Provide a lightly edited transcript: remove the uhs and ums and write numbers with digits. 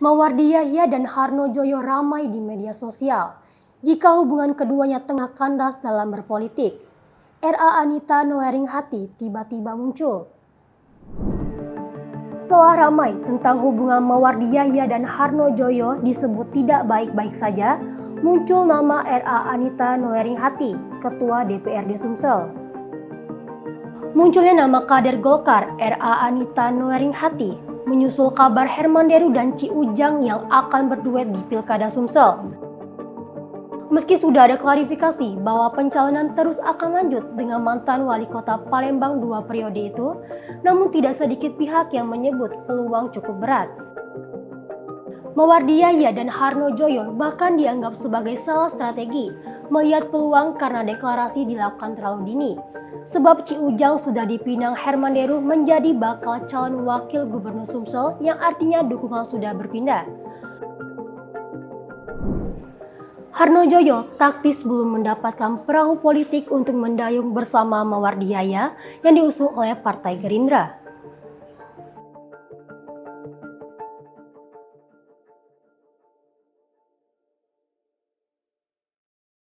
Mawardi Yahya dan Harno Joyo ramai di media sosial jika hubungan keduanya tengah kandas dalam berpolitik. RA Anita Noeringhati tiba-tiba muncul. Setelah ramai tentang hubungan Mawardi Yahya dan Harno Joyo disebut tidak baik-baik saja, muncul nama RA Anita Noeringhati, Ketua DPRD Sumsel. Munculnya nama kader Golkar RA Anita Noeringhati menyusul kabar Herman Deru dan Ci Ujang yang akan berduet di Pilkada Sumsel. Meski sudah ada klarifikasi bahwa pencalonan terus akan lanjut dengan mantan wali kota Palembang 2 periode itu, namun tidak sedikit pihak yang menyebut peluang cukup berat. Mawardi Yahya dan Harno Joyo bahkan dianggap sebagai salah strategi melihat peluang karena deklarasi dilakukan terlalu dini. Sebab Ci Ujang sudah dipinang Herman Deru menjadi bakal calon wakil gubernur Sumsel yang artinya dukungan sudah berpindah. Harno Joyo taktis belum mendapatkan perahu politik untuk mendayung bersama Mawardi Yahya yang diusung oleh Partai Gerindra.